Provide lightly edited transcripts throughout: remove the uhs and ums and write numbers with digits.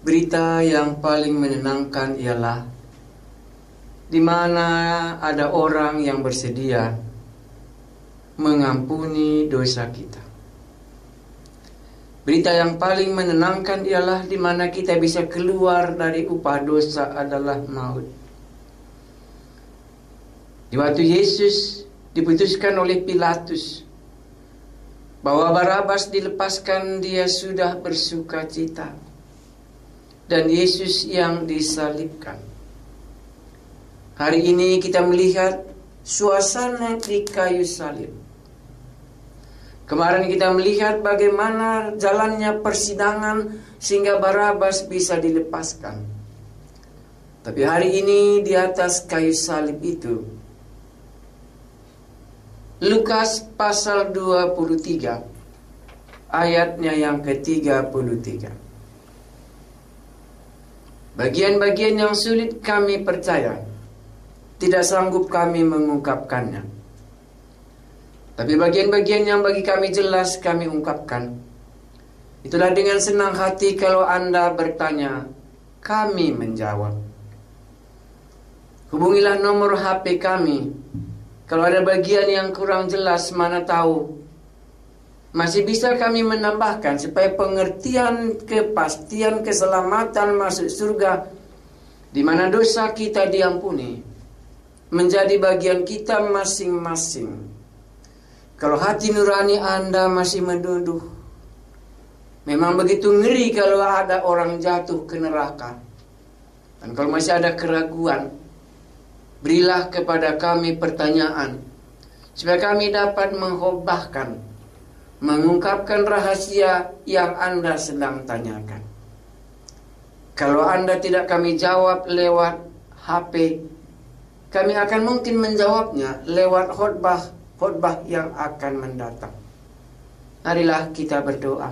Berita yang paling menyenangkan ialah di mana ada orang yang bersedia mengampuni dosa kita. Berita yang paling menenangkan ialah di mana kita bisa keluar dari upah dosa adalah maut. Di waktu Yesus diputuskan oleh Pilatus bahwa Barabas dilepaskan, dia sudah bersuka cita. Dan Yesus yang disalibkan. Hari ini kita melihat suasana di kayu salib. Kemarin kita melihat bagaimana jalannya persidangan sehingga Barabas bisa dilepaskan. Tapi hari ini di atas kayu salib itu, Lukas pasal 23 ayatnya yang ke-33. Bagian-bagian yang sulit kami percaya, tidak sanggup kami mengungkapkannya. Tapi bagian-bagian yang bagi kami jelas kami ungkapkan. Itulah dengan senang hati kalau Anda bertanya, kami menjawab. Hubungilah nomor HP kami. Kalau ada bagian yang kurang jelas, mana tahu masih bisa kami menambahkan supaya pengertian, kepastian, keselamatan masuk surga, di mana dosa kita diampuni, menjadi bagian kita masing-masing. Kalau hati nurani Anda masih mendunduh, memang begitu ngeri kalau ada orang jatuh ke neraka. Dan kalau masih ada keraguan, berilah kepada kami pertanyaan, supaya kami dapat menghobahkan, mengungkapkan rahasia yang Anda sedang tanyakan. Kalau Anda tidak kami jawab lewat HP, kami akan mungkin menjawabnya lewat khotbah yang akan mendatang. Marilah kita berdoa.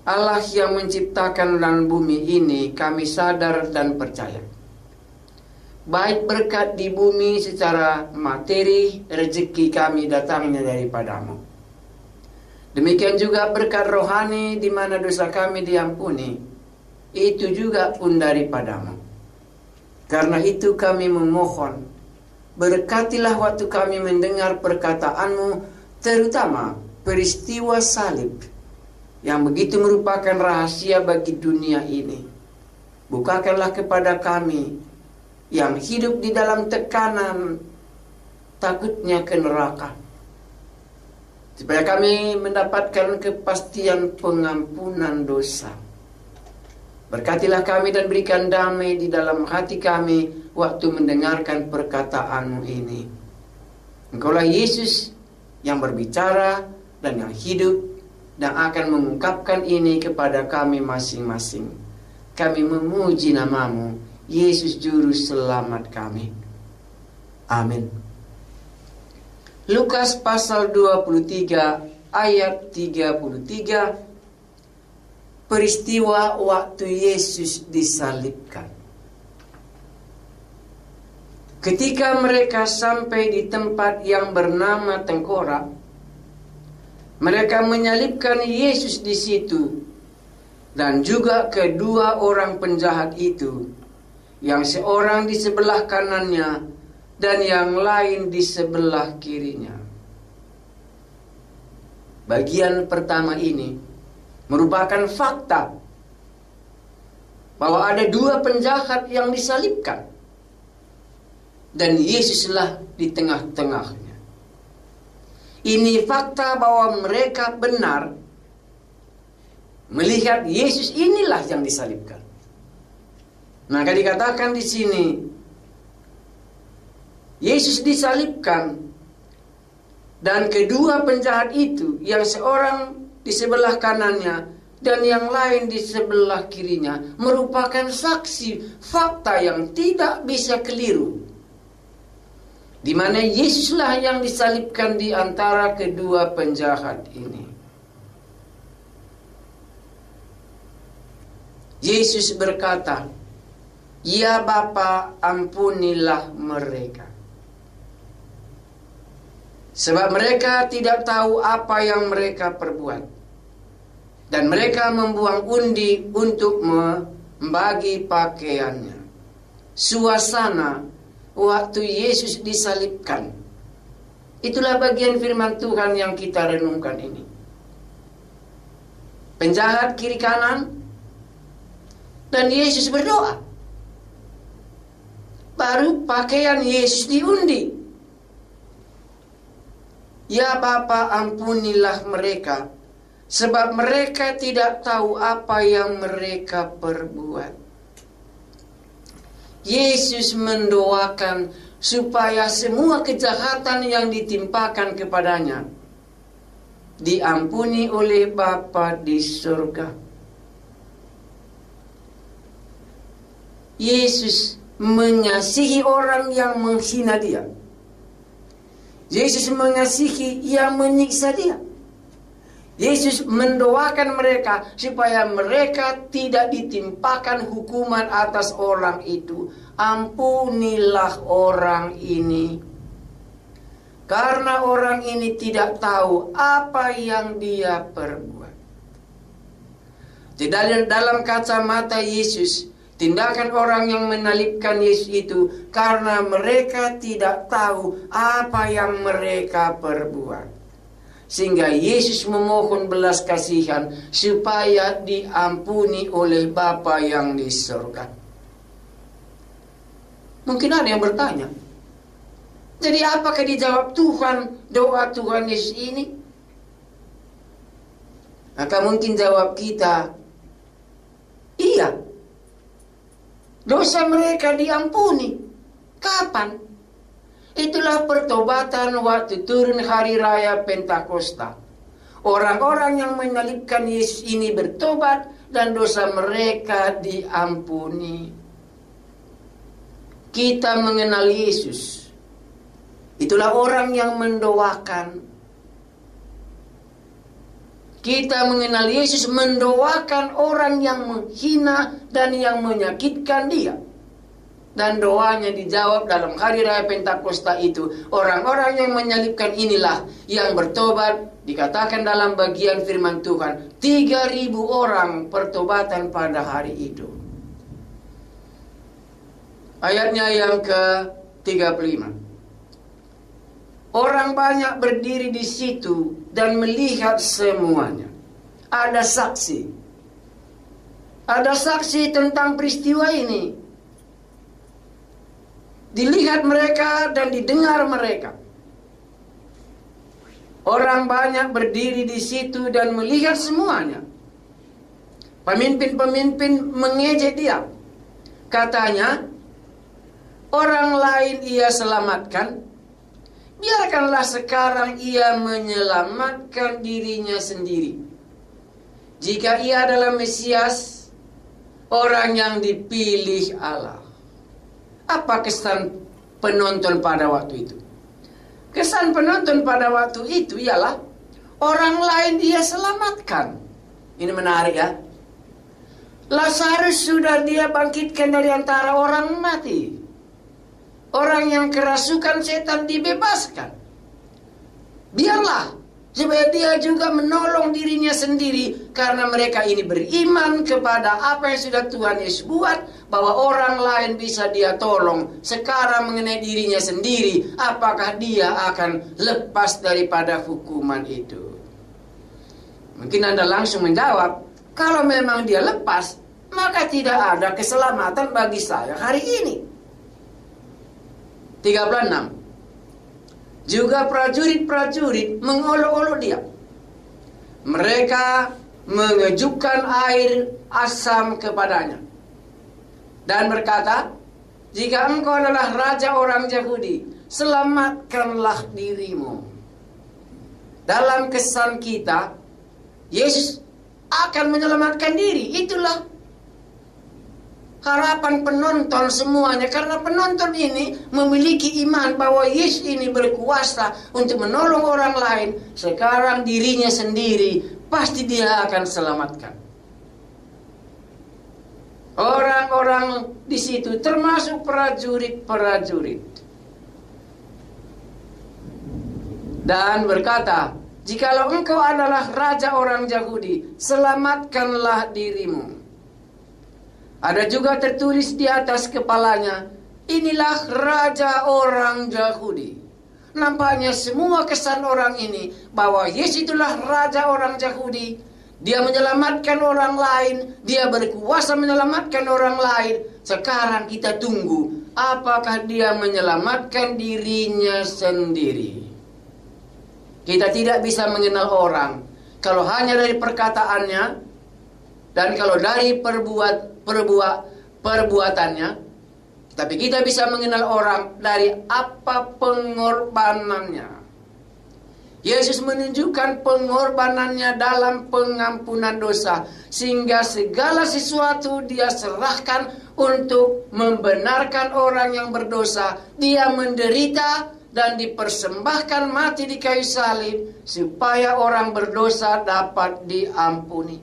Allah yang menciptakan langit bumi ini, kami sadar dan percaya, baik berkat di bumi secara materi, rezeki kami datangnya daripadamu. Demikian juga berkat rohani, di mana dosa kami diampuni, itu juga pun daripadamu. Karena itu kami memohon, berkatilah waktu kami mendengar perkataanmu, terutama peristiwa salib, yang begitu merupakan rahasia bagi dunia ini. Bukakanlah kepada kami yang hidup di dalam tekanan, takutnya ke neraka, supaya kami mendapatkan kepastian pengampunan dosa. Berkatilah kami dan berikan damai di dalam hati kami waktu mendengarkan perkataanmu ini. Engkaulah Yesus yang berbicara dan yang hidup, dan akan mengungkapkan ini kepada kami masing-masing. Kami memuji namamu, Yesus Juru Selamat kami. Amin. Lukas pasal 23 ayat 33. Peristiwa waktu Yesus disalibkan. Ketika mereka sampai di tempat yang bernama Tengkorak, mereka menyalibkan Yesus di situ, dan juga kedua orang penjahat itu, yang seorang di sebelah kanannya dan yang lain di sebelah kirinya. Bagian pertama ini merupakan fakta bahwa ada dua penjahat yang disalibkan, dan Yesuslah di tengah-tengahnya. Ini fakta bahwa mereka benar melihat Yesus inilah yang disalibkan. Maka dikatakan di sini, Yesus disalibkan, dan kedua penjahat itu, yang seorang di sebelah kanannya dan yang lain di sebelah kirinya, merupakan saksi fakta yang tidak bisa keliru, di mana Yesuslah yang disalibkan di antara kedua penjahat ini. Yesus berkata, "Ya Bapa, ampunilah mereka, sebab mereka tidak tahu apa yang mereka perbuat." Dan mereka membuang undi untuk membagi pakaiannya. Suasana waktu Yesus disalibkan, itulah bagian firman Tuhan yang kita renungkan ini. Penjahat kiri kanan, dan Yesus berdoa. Baru pakaian Yesus diundi. Ya Bapa, ampunilah mereka, sebab mereka tidak tahu apa yang mereka perbuat. Yesus mendoakan supaya semua kejahatan yang ditimpakan kepadanya diampuni oleh Bapa di surga. Yesus mengasihi orang yang menghina dia. Yesus mengasihi yang menyiksa dia. Yesus mendoakan mereka supaya mereka tidak ditimpakan hukuman atas orang itu. Ampunilah orang ini, karena orang ini tidak tahu apa yang dia perbuat. Jadi dalam kacamata Yesus, tindakan orang yang menalipkan Yesus itu karena mereka tidak tahu apa yang mereka perbuat. Sehingga Yesus memohon belas kasihan supaya diampuni oleh Bapa yang di surga. Mungkin ada yang bertanya, jadi apakah dijawab Tuhan doa Tuhan Yesus ini? Maka mungkin jawab kita, iya. Dosa mereka diampuni. Kapan? Itulah pertobatan waktu turun hari raya Pentakosta. Orang-orang yang menyalibkan Yesus ini bertobat dan dosa mereka diampuni. Kita mengenal Yesus. Itulah orang yang mendoakan. Kita mengenal Yesus mendoakan orang yang menghina dan yang menyakitkan dia. Dan doanya dijawab dalam hari raya Pentakosta itu. Orang-orang yang menyalibkan inilah yang bertobat. Dikatakan dalam bagian firman Tuhan, 3.000 orang pertobatan pada hari itu. Ayatnya yang ke-35. Orang banyak berdiri di situ dan melihat semuanya. Ada saksi. Ada saksi tentang peristiwa ini. Dilihat mereka dan didengar mereka. Orang banyak berdiri di situ dan melihat semuanya. Pemimpin-pemimpin mengejek dia. Katanya, orang lain ia selamatkan, biarkanlah sekarang ia menyelamatkan dirinya sendiri. Jika ia adalah Mesias, orang yang dipilih Allah. Apa kesan penonton pada waktu itu? Kesan penonton pada waktu itu ialah orang lain dia selamatkan. Ini menarik ya. Lazarus sudah dia bangkitkan dari antara orang mati. Orang yang kerasukan setan dibebaskan. Biarlah supaya dia juga menolong dirinya sendiri, karena mereka ini beriman kepada apa yang sudah Tuhan Yesus buat, bahwa orang lain bisa dia tolong. Sekarang mengenai dirinya sendiri, apakah dia akan lepas daripada hukuman itu? Mungkin Anda langsung menjawab, kalau memang dia lepas, maka tidak ada keselamatan bagi saya hari ini. 36. Juga prajurit-prajurit mengolok-olok dia. Mereka mengejutkan air asam kepadanya dan berkata, jika engkau adalah raja orang Yahudi, selamatkanlah dirimu. Dalam kesan kita, Yesus akan menyelamatkan diri. Itulah harapan penonton semuanya, karena penonton ini memiliki iman bahwa Yesus ini berkuasa untuk menolong orang lain. Sekarang dirinya sendiri pasti dia akan selamatkan. Orang-orang di situ termasuk prajurit-prajurit, dan berkata, jikalau engkau adalah raja orang Yahudi, selamatkanlah dirimu. Ada juga tertulis di atas kepalanya, inilah raja orang Yahudi. Nampaknya semua kesan orang ini bahwa Yesus itulah raja orang Yahudi. Dia menyelamatkan orang lain, dia berkuasa menyelamatkan orang lain. Sekarang kita tunggu, apakah dia menyelamatkan dirinya sendiri? Kita tidak bisa mengenal orang kalau hanya dari perkataannya dan kalau dari perbuatannya. Tapi kita bisa mengenal orang dari apa pengorbanannya. Yesus menunjukkan pengorbanannya dalam pengampunan dosa, sehingga segala sesuatu dia serahkan untuk membenarkan orang yang berdosa. Dia menderita, dan dipersembahkan mati di kayu salib supaya orang berdosa dapat diampuni.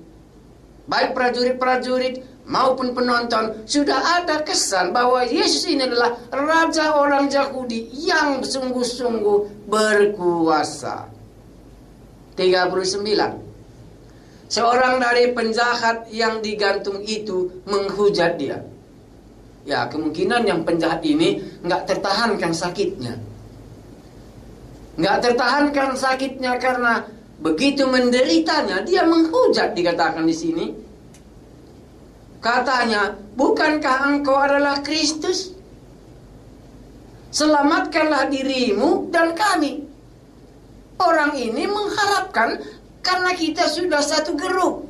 Baik prajurit-prajurit maupun penonton sudah ada kesan bahwa Yesus ini adalah raja orang Yahudi yang sungguh-sungguh berkuasa. 39. Seorang dari penjahat yang digantung itu menghujat dia. Ya, kemungkinan yang penjahat ini nggak tertahankan sakitnya. Nggak tertahankan sakitnya karena begitu menderitanya dia menghujat, dikatakan di sini. Katanya, bukankah engkau adalah Kristus? Selamatkanlah dirimu dan kami. Orang ini mengharapkan karena kita sudah satu grup.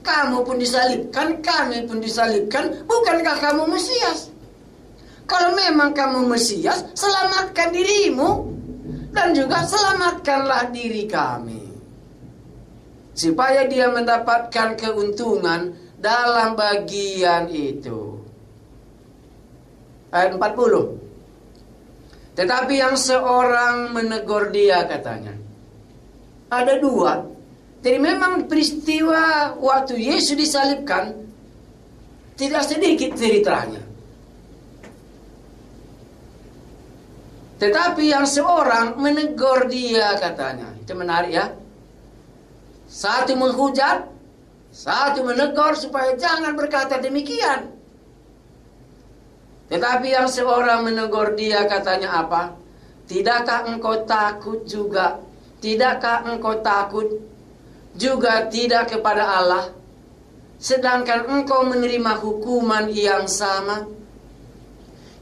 Kamu pun disalibkan, kami pun disalibkan. Bukankah kamu Mesias? Kalau memang kamu Mesias, selamatkan dirimu. Dan juga selamatkanlah diri kami. Supaya dia mendapatkan keuntungan dalam bagian itu. Ayat 40. Tetapi yang seorang menegur dia, katanya. Ada dua. Jadi memang peristiwa waktu Yesus disalibkan tidak sedikit ceritanya. Tetapi yang seorang menegur dia, katanya. Itu menarik ya. Satu menghujat, satu menegur supaya jangan berkata demikian. Tetapi yang seorang menegur dia, katanya apa? Tidakkah engkau takut juga? Tidakkah engkau takut juga tidak kepada Allah? Sedangkan engkau menerima hukuman yang sama.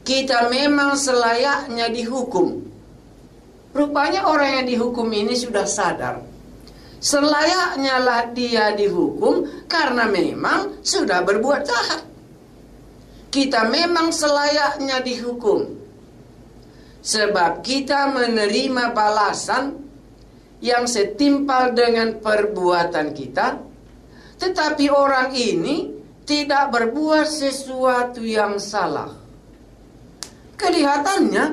Kita memang selayaknya dihukum. Rupanya orang yang dihukum ini sudah sadar. Selayaknya lah dia dihukum karena memang sudah berbuat jahat. Kita memang selayaknya dihukum. Sebab kita menerima balasan yang setimpal dengan perbuatan kita. Tetapi orang ini tidak berbuat sesuatu yang salah. Kelihatannya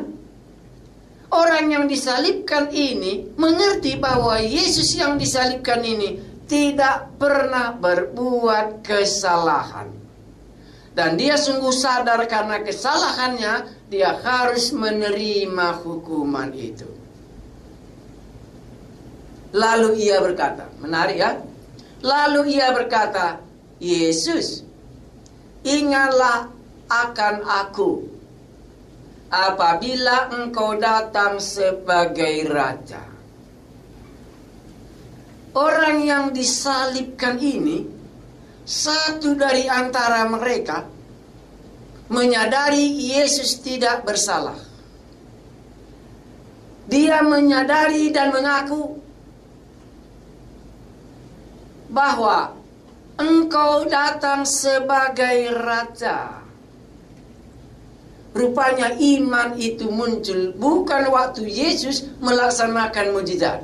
orang yang disalibkan ini mengerti bahwa Yesus yang disalibkan ini tidak pernah berbuat kesalahan. Dan dia sungguh sadar karena kesalahannya dia harus menerima hukuman itu. Lalu ia berkata, menarik ya. Lalu ia berkata, Yesus, ingatlah akan aku apabila engkau datang sebagai raja. Orang yang disalibkan ini, satu dari antara mereka menyadari Yesus tidak bersalah. Dia menyadari dan mengaku bahwa engkau datang sebagai raja. Rupanya iman itu muncul bukan waktu Yesus melaksanakan mujizat.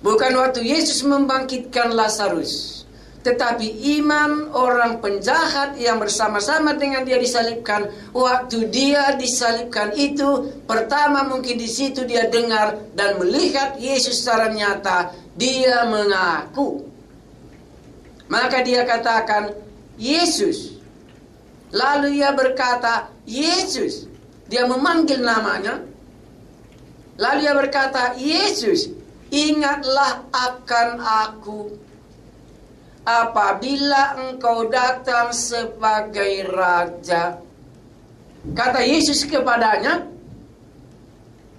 Bukan waktu Yesus membangkitkan Lazarus. Tetapi iman orang penjahat yang bersama-sama dengan dia disalibkan. Waktu dia disalibkan itu, pertama mungkin di situ dia dengar dan melihat Yesus secara nyata. Dia mengaku. Maka dia katakan, Yesus. Lalu ia berkata, Yesus. Dia memanggil namanya. Lalu ia berkata, Yesus, ingatlah akan aku apabila engkau datang sebagai raja. Kata Yesus kepadanya,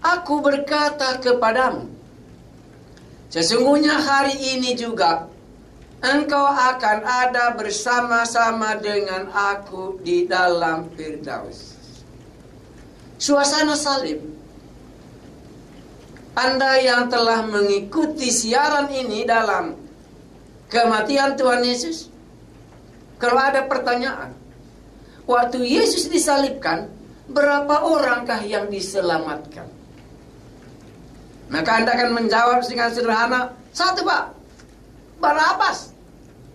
aku berkata kepadamu, sesungguhnya hari ini juga engkau akan ada bersama-sama dengan aku di dalam Firdaus. Suasana salib. Anda yang telah mengikuti siaran ini dalam kematian Tuhan Yesus, kalau ada pertanyaan, waktu Yesus disalibkan, berapa orangkah yang diselamatkan? Maka Anda akan menjawab dengan sederhana, satu Pak, Barabas.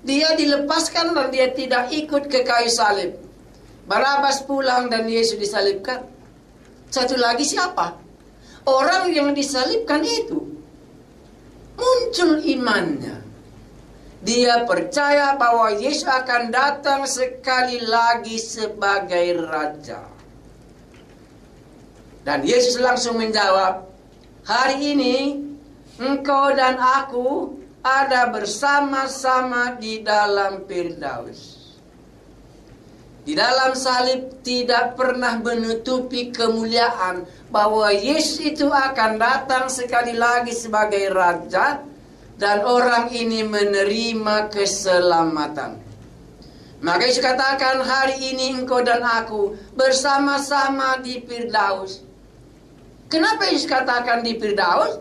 Dia dilepaskan dan dia tidak ikut ke kayu salib. Barabas pulang dan Yesus disalibkan. Satu lagi siapa? Orang yang disalibkan itu muncul imannya. Dia percaya bahwa Yesus akan datang sekali lagi sebagai Raja. Dan Yesus langsung menjawab, hari ini engkau dan aku ada bersama-sama di dalam Firdaus. Di dalam salib tidak pernah menutupi kemuliaan bahwa Yesus itu akan datang sekali lagi sebagai Raja dan orang ini menerima keselamatan. Maka Yesus katakan, hari ini engkau dan aku bersama-sama di Firdaus. Kenapa Yesus katakan di Firdaus?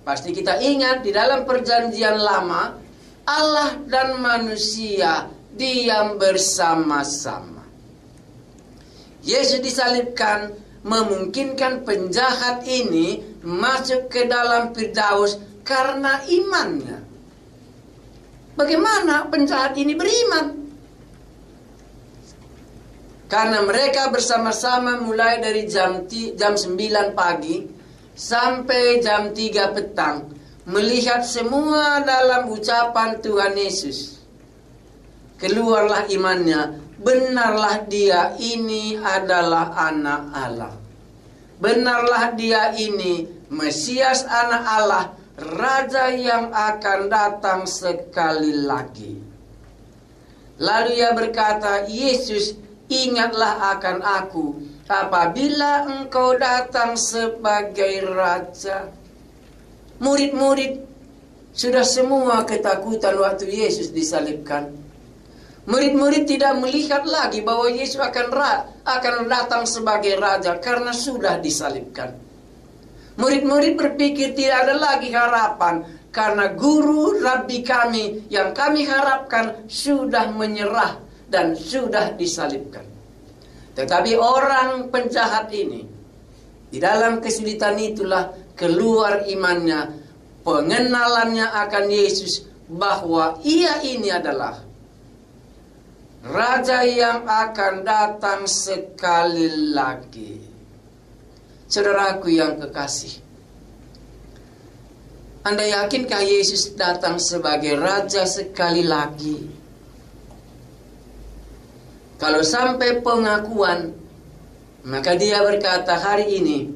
Pasti kita ingat di dalam perjanjian lama Allah dan manusia diam bersama-sama. Yesus disalibkan memungkinkan penjahat ini masuk ke dalam Firdaus karena imannya. Bagaimana penjahat ini beriman? Karena mereka bersama-sama mulai dari jam 9 pagi sampai jam 3 petang melihat semua dalam ucapan Tuhan Yesus. Keluarlah imannya. Benarlah dia ini adalah anak Allah. Benarlah dia ini Mesias anak Allah, Raja yang akan datang sekali lagi. Lalu ia berkata, Yesus, ingatlah akan aku apabila engkau datang sebagai Raja. Murid-murid sudah semua ketakutan waktu Yesus disalibkan. Murid-murid tidak melihat lagi bahwa Yesus akan datang sebagai Raja karena sudah disalibkan. Murid-murid berpikir tidak ada lagi harapan karena guru Rabbi kami yang kami harapkan sudah menyerah dan sudah disalibkan. Tetapi orang penjahat ini di dalam kesulitan itulah keluar imannya, pengenalannya akan Yesus bahwa ia ini adalah Raja yang akan datang sekali lagi. Saudaraku yang kekasih, Anda yakinkah Yesus datang sebagai Raja sekali lagi? Kalau sampai pengakuan, maka dia berkata, hari ini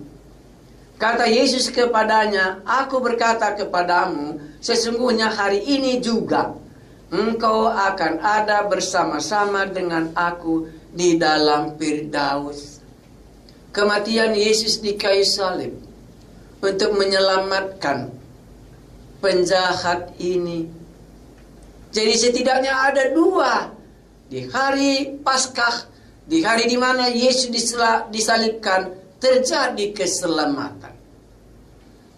kata Yesus kepadanya, aku berkata kepadamu, sesungguhnya hari ini juga engkau akan ada bersama-sama dengan aku di dalam Firdaus. Kematian Yesus di kayu salib untuk menyelamatkan penjahat ini. Jadi setidaknya ada dua. Di hari Paskah, di hari di mana Yesus disalibkan, terjadi keselamatan.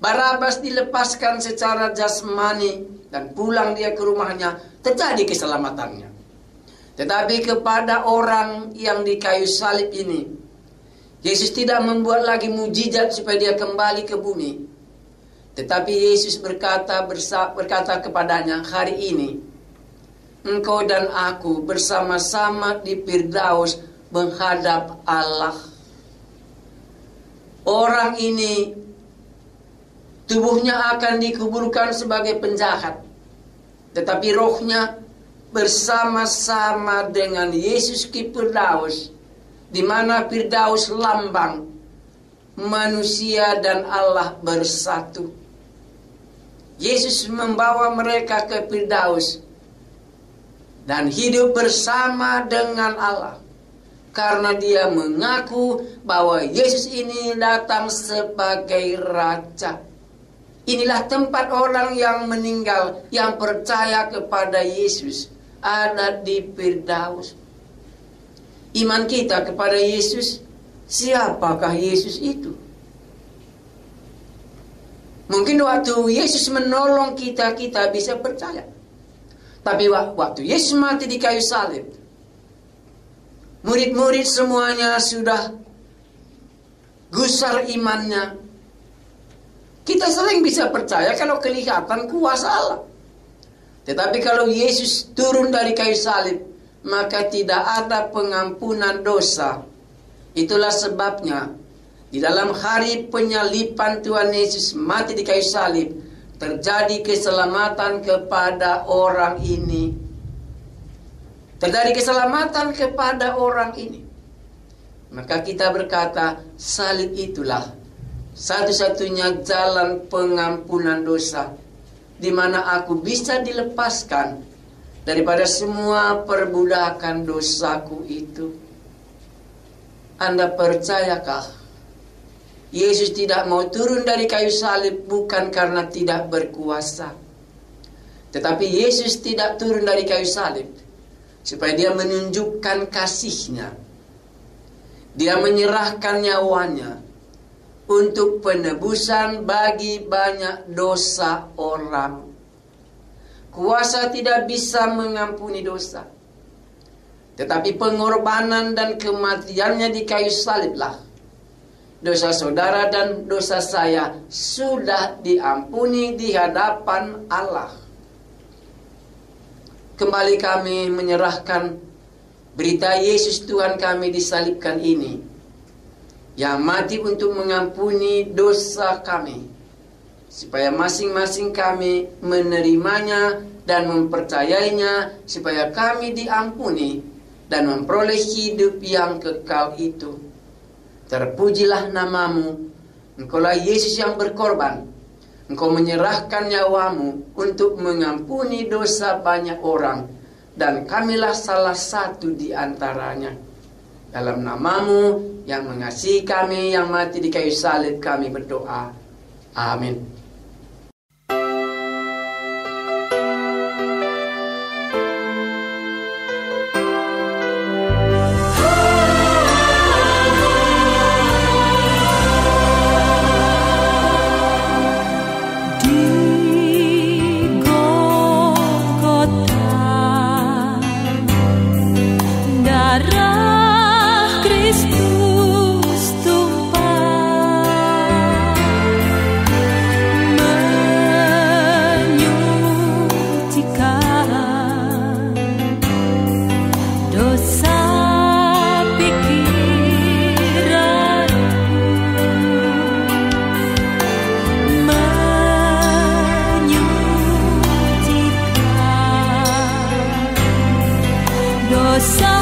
Barabas dilepaskan secara jasmani dan pulang dia ke rumahnya, terjadi keselamatannya. Tetapi kepada orang yang di kayu salib ini, Yesus tidak membuat lagi mujizat supaya dia kembali ke bumi. Tetapi Yesus berkata kepadanya, hari ini engkau dan aku bersama-sama di Firdaus menghadap Allah. Orang ini tubuhnya akan dikuburkan sebagai penjahat, tetapi rohnya bersama-sama dengan Yesus di Firdaus, di mana Firdaus lambang manusia dan Allah bersatu. Yesus membawa mereka ke Firdaus dan hidup bersama dengan Allah, karena dia mengaku bahwa Yesus ini datang sebagai Raja. Inilah tempat orang yang meninggal, yang percaya kepada Yesus, ada di Firdaus. Iman kita kepada Yesus, siapakah Yesus itu? Mungkin waktu Yesus menolong kita, kita bisa percaya. Tapi waktu Yesus mati di kayu salib, murid-murid semuanya sudah gusar imannya. Kita sering bisa percaya kalau kelihatan kuasa Allah. Tetapi kalau Yesus turun dari kayu salib, maka tidak ada pengampunan dosa. Itulah sebabnya Di dalam hari penyalipan Tuhan Yesus mati di kayu salib, terjadi keselamatan kepada orang ini. Terjadi keselamatan kepada orang ini. Maka kita berkata, salib itulah satu-satunya jalan pengampunan dosa, di mana aku bisa dilepaskan daripada semua perbudakan dosaku itu. Anda percayakah Yesus tidak mau turun dari kayu salib bukan karena tidak berkuasa, tetapi Yesus tidak turun dari kayu salib supaya dia menunjukkan kasihnya. Dia menyerahkan nyawanya untuk penebusan bagi banyak dosa orang. Kuasa tidak bisa mengampuni dosa, tetapi pengorbanan dan kematiannya di kayu saliblah dosa saudara dan dosa saya sudah diampuni di hadapan Allah. Kembali kami menyerahkan berita Yesus Tuhan kami disalibkan ini, yang mati untuk mengampuni dosa kami, supaya masing-masing kami menerimanya dan mempercayainya, supaya kami diampuni dan memperoleh hidup yang kekal itu. Terpujilah namamu, Engkaulah Yesus yang berkorban. Engkau menyerahkan nyawamu untuk mengampuni dosa banyak orang, dan kamilah salah satu di antaranya. Dalam namamu yang mengasihi kami, yang mati di kayu salib, kami berdoa. Amin. Dosa